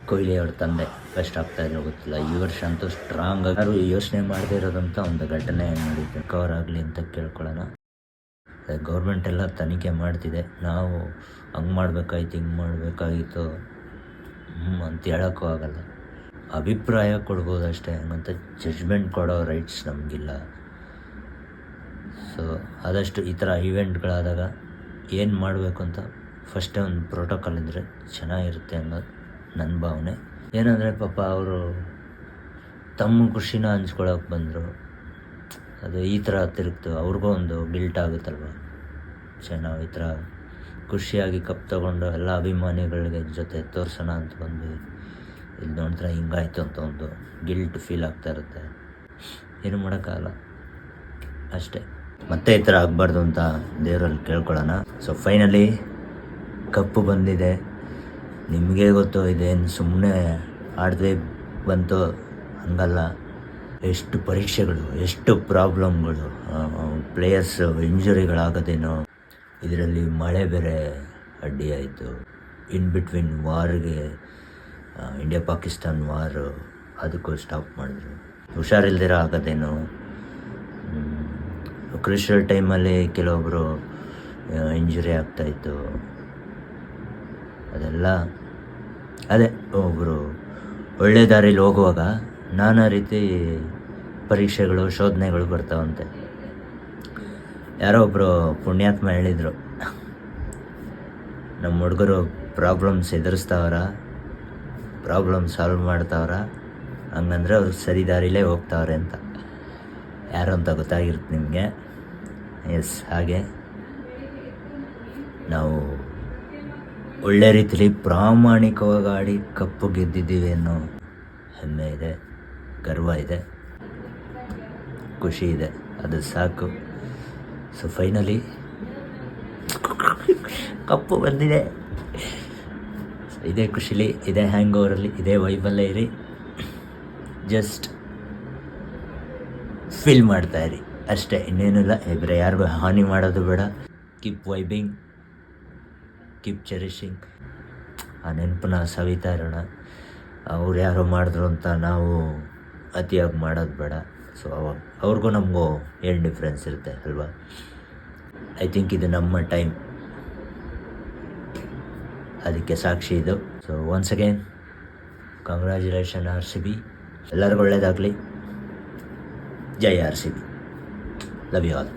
ಕೊಹ್ಲಿ ಅವ್ರ ತಂದೆ ಕಷ್ಟ ಆಗ್ತಾ ಇರೋ ಗೊತ್ತಿಲ್ಲ. ಈ ವರ್ಷ ಅಂತೂ ಸ್ಟ್ರಾಂಗ್ ಆಗಿ ಯಾರು ಯೋಚನೆ ಮಾಡದೇ ಇರೋದಂತ ಒಂದು ಘಟನೆ ನಡೀತು. ಕವರ್ ಆಗಲಿ ಅಂತ ಕೇಳ್ಕೊಳ್ಳೋಣ. ಗೌರ್ಮೆಂಟ್ ಎಲ್ಲ ತನಿಖೆ ಮಾಡ್ತಿದೆ. ನಾವು ಹಂಗೆ ಮಾಡಬೇಕಾಯ್ತು, ಹಿಂಗೆ ಮಾಡಬೇಕಾಗಿತ್ತು ಅಂತ ಹೇಳೋಕ್ಕೂ ಆಗಲ್ಲ. ಅಭಿಪ್ರಾಯ ಕೊಡ್ಬೋದು ಅಷ್ಟೇ, ಹಂಗಂತ ಜಡ್ಜ್ಮೆಂಟ್ ಕೊಡೋ ರೈಟ್ಸ್ ನಮಗಿಲ್ಲ. ಸೊ ಆದಷ್ಟು ಈ ಥರ ಈವೆಂಟ್ಗಳಾದಾಗ ಏನು ಮಾಡಬೇಕು ಅಂತ ಫಸ್ಟೇ ಒಂದು ಪ್ರೋಟೋಕಾಲ್ ಇದ್ದರೆ ಚೆನ್ನಾಗಿರುತ್ತೆ ಅನ್ನೋದು ನನ್ನ ಭಾವನೆ. ಏನಂದರೆ ಪಾಪ ಅವರು ತಮ್ಮ ಖುಷಿನ ಹಂಚ್ಕೊಳಕ್ಕೆ ಬಂದರು, ಅದು ಈ ಥರ ತಿರುಗ್ತು. ಅವ್ರಿಗೂ ಒಂದು ಗಿಲ್ಟ್ ಆಗುತ್ತಲ್ವ. ನಾವು ಈ ಥರ ಖುಷಿಯಾಗಿ ಕಪ್ ತೊಗೊಂಡು ಎಲ್ಲ ಅಭಿಮಾನಿಗಳಿಗೆ ಜೊತೆ ತೋರಿಸೋಣ ಅಂತ ಬಂದ್ವಿ, ಇಲ್ಲಿ ನೋಡಿದ್ರೆ ಹಿಂಗಾಯ್ತು ಅಂತ ಒಂದು ಗಿಲ್ಟ್ ಫೀಲ್ ಆಗ್ತಾ ಇರುತ್ತೆ. ಏನು ಮಾಡೋಕ್ಕಾಗಲ್ಲ ಅಷ್ಟೇ. ಮತ್ತೆ ಈ ಥರ ಆಗಬಾರ್ದು ಅಂತ ದೇವರಲ್ಲಿ ಕೇಳ್ಕೊಳ್ಳೋಣ. ಸೊ ಫೈನಲಿ ಕಪ್ಪು ಬಂದಿದೆ. ನಿಮಗೆ ಗೊತ್ತು, ಇದೇನು ಸುಮ್ಮನೆ ಆಡದೆ ಬಂತು ಹಂಗಲ್ಲ. ಎಷ್ಟು ಪರೀಕ್ಷೆಗಳು, ಎಷ್ಟು ಪ್ರಾಬ್ಲಮ್ಗಳು, ಪ್ಲೇಯರ್ಸು ಇಂಜುರಿಗಳಾಗೋದೇನೋ, ಇದರಲ್ಲಿ ಮಳೆ ಬೇರೆ ಅಡ್ಡಿ ಆಯಿತು. ಇನ್ ಬಿಟ್ವೀನ್ ವಾರ್ಗೆ ಇಂಡಿಯಾ ಪಾಕಿಸ್ತಾನ್ ವಾರು, ಅದಕ್ಕೂ ಸ್ಟಾಪ್ ಮಾಡಿದ್ರು. ಹುಷಾರಿಲ್ದಿರ ಆಗೋದೇನೋ. ಕ್ರಿಷಿಯಲ್ ಟೈಮಲ್ಲಿ ಕೆಲವೊಬ್ಬರು ಇಂಜುರಿ ಆಗ್ತಾಯಿತ್ತು. ಅದೆಲ್ಲ ಅದೇ ಒಬ್ಬರು ಒಳ್ಳೆ ದಾರಿಲಿ ಹೋಗುವಾಗ ನಾನಾ ರೀತಿ ಪರೀಕ್ಷೆಗಳು, ಶೋಧನೆಗಳು ಬರ್ತಾವಂತೆ. ಯಾರೋ ಒಬ್ಬರು ಪುಣ್ಯಾತ್ಮ ಹೇಳಿದರು, ನಮ್ಮ ಹುಡುಗರು ಪ್ರಾಬ್ಲಮ್ಸ್ ಎದುರಿಸ್ತಾವ್ರ, ಪ್ರಾಬ್ಲಮ್ ಸಾಲ್ವ್ ಮಾಡ್ತಾವ್ರ, ಹಂಗಂದ್ರೆ ಅವ್ರು ಸರಿ ದಾರಿಲೇ ಹೋಗ್ತಾವ್ರೆ ಅಂತ. ಯಾರು ಅಂತ ಗೊತ್ತಾಗಿರುತ್ತೆ ನಿಮಗೆ. ಎಸ್, ಹಾಗೆ ನಾವು ಒಳ್ಳೆ ರೀತಿಲಿ ಪ್ರಾಮಾಣಿಕವಾಗಿ ಆಡಿ ಕಪ್ಪು ಗೆದ್ದಿದ್ದೀವಿ ಅನ್ನೋ ಹೆಮ್ಮೆ ಇದೆ, ಗರ್ವ ಇದೆ, ಖುಷಿ ಇದೆ. ಅದು ಸಾಕು. ಸೊ ಫೈನಲಿ ಕಪ್ಪು ಬಂದಿದೆ. ಇದೇ ಖುಷಿಲಿ, ಇದೇ ಹ್ಯಾಂಗ್ ಓವರಲ್ಲಿ, ಇದೇ ವೈಬಲ್ಲೇ ಇರಿ. ಜಸ್ಟ್ ಫೀಲ್ ಮಾಡ್ತಾಯಿರಿ ಅಷ್ಟೇ, ಇನ್ನೇನಿಲ್ಲ. ಇಬ್ಬರೇ ಯಾರಿಗೂ ಹಾನಿ ಮಾಡೋದು ಬೇಡ. Keep vibing, keep cherishing. ಆ ನೆನಪನ್ನ ಸವಿತಾ ಇರೋಣ. ಅವ್ರು ಯಾರೋ ಮಾಡಿದ್ರು ಅಂತ ನಾವು ಅತಿಯಾಗಿ ಮಾಡೋದು ಬೇಡ. ಸೊ ಅವಾಗ ಅವ್ರಿಗೂ ನಮಗೂ ಏನು ಡಿಫ್ರೆನ್ಸ್ ಇರುತ್ತೆ ಅಲ್ವಾ. ಐ ಥಿಂಕ್ ಇದು ನಮ್ಮ ಟೈಮ್, ಅದಕ್ಕೆ ಸಾಕ್ಷಿ ಇದು. So once again congratulation RCB. ಎಲ್ಲರಿಗೂ ಒಳ್ಳೆಯದಾಗಲಿ. ಜೈ RCB. Love you all.